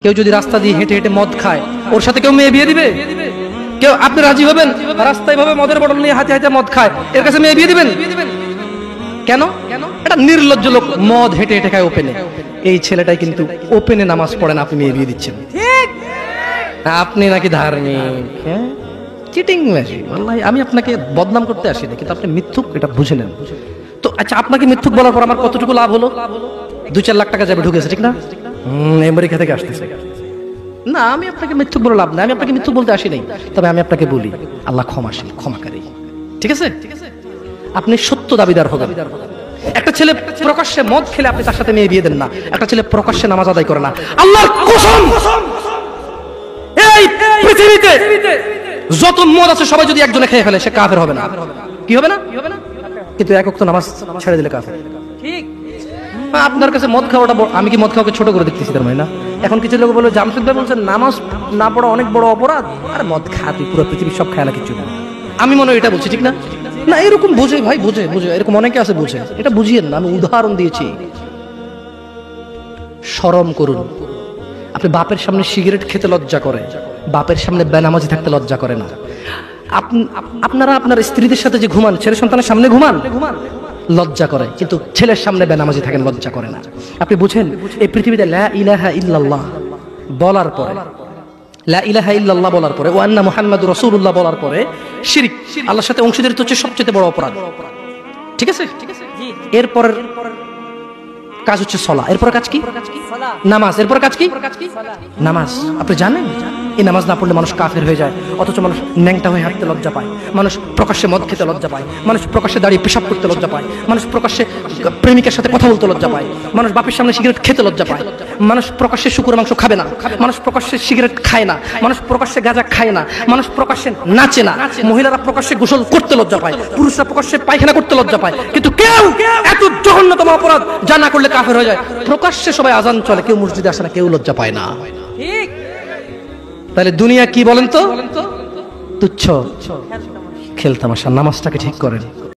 কেউ যদি রাস্তা দিয়ে হেঁটে হেঁটে মদ খায়, ওর সাথে কেউ মেয়ে বিয়ে দিবে? কেউ? আপনি রাজি হবেন? রাস্তায় ভাবে মদের বটল নিয়ে হাতে হাতে মদ খায়, এর কাছে মেয়ে বিয়ে দিবেন? কেন? এটা নির্লজ্জ লোক, মদ হেঁটে হেঁটে খায় ওপেনে। এই ছেলেটাই কিন্তু ওপেনে নামাজ পড়ে না, আপনি মেয়ে বিয়ে দিচ্ছেন। আপনি নাকি ধার্মিক, চিটিং মেশিন। ওয়াল্লাহি আমি আপনাকে বদনাম করতে আসিনি, কিন্তু আপনি মিথ্যুক, এটা বুঝে নেন। তো আচ্ছা, আপনাকে মিথ্যুক বলার পর আমার কতটুকু লাভ হলো? 2-4 লাখ টাকা যাবে ঢুকেছে, ঠিক না? আমেরিকা থেকে আসতেছে না। আমি আপনাকে মিথ্যুক বলে লাভ না, আমি আপনাকে মিথ্যুক বলতে আসি নাই। তবে আমি আপনাকে বলি, আল্লাহ ক্ষমাশীল, ক্ষমাকারী, ঠিক আছে? আপনি সত্য দাবিদার হবেন। একটা ছেলে প্রকাশ্যে মদ খেলে আপনি তার সাথে মেয়ে বিয়ে দেন না। একটা ছেলে প্রকাশ্যে নামাজ আদায় করে না। আল্লাহর কসম, এই পৃথিবীতে যত মদ আছে সবাই যদি একজনে খেয়ে ফেলে, সে কাফের হবে না। কি হবে না? কিন্তু এক ওয়াক্ত নামাজ ছেড়ে দিলে কাফের। ঠিক? আপনার কাছে মদ খাওয়াটা, আমি কি মদ খাওয়াকে ছোট করে দেখতেছি তার মানে না? এখন কিছু লোক বলে, জামশেদ ভাই বলছেন নামাজ না পড়া অনেক বড় অপরাধ। আর মদ খা, তুই পুরো পৃথিবীর সব খায় না, কিছু না। আমি মনে হয় এটা বলছি, ঠিক না? না, এরকম বোঝে ভাই, বোঝে, এরকম অনেকে আছে বোঝে। এটা বুঝিয়েন না, আমি উদাহরণ দিয়েছি। শরম করুন। আপনি বাপের সামনে সিগারেট খেতে লজ্জা করে, বাপের সামনে বেনামাজি থাকতে লজ্জা করে না। আপনারা আপনার স্ত্রীদের সাথে যে ঘুমান, ছেলে সন্তানের সামনে ঘুমান, লজ্জা করে, কিন্তু ছেলের সামনে বেনামাজি থাকেন, লজ্জা করে না। আপনি বুঝেন, এই পৃথিবীতে লা ইলাহা ইল্লাল্লাহ বলার পরে, লা ইলাহা ইল্লাল্লাহ বলার পরে, ওয়া আন্না মুহাম্মাদুর রাসূলুল্লাহ বলার পরে শিরক, আল্লাহর সাথে অংশীদারিত্ব হচ্ছে সবচেয়ে বড় অপরাধ, ঠিক আছে? এরপর কাজ হচ্ছে সালাত। এরপর কাজ কি? নামাজ। এরপর কাজ কি? নামাজ। আপনি জানেন এই নামাজ না পড়লে মানুষ কাফের হয়ে যায়, অথচ মানুষ ন্যাংটা হয়ে হাঁটতে লজ্জা পায়, মানুষ প্রকাশ্যে মদ খেতে লজ্জা পায়, মানুষ প্রকাশ্যে দাঁড়িয়ে পেশাব করতে লজ্জা পায়, মানুষ প্রকাশ্যে প্রেমিকের সাথে কথা বলতে লজ্জা পায়, মানুষ বাপের সামনে সিগারেট খেতে লজ্জা পায়, মানুষ প্রকাশ্যে শুকরের মাংস খাবে না, মানুষ প্রকাশ্যে সিগারেট খায় না, মানুষ প্রকাশ্যে গাঁজা খায় না, মানুষ প্রকাশ্যে নাচে না, মহিলারা প্রকাশ্যে গোসল করতে লজ্জা পায়, পুরুষরা প্রকাশ্যে পায়খানা করতে লজ্জা পায়। কিন্তু কেউ এত জঘন্যতম অপরাধ যা না করলে কাফের হয়ে যায়, প্রকাশ্যে সবাই আজান চলে, কেউ মসজিদে আসে না, কেউ লজ্জা পায় না। ঠিক? তাহলে দুনিয়া কি বলেন তো? তুচ্ছ খেলতামাশা। নামাজটাকে ঠিক করেন।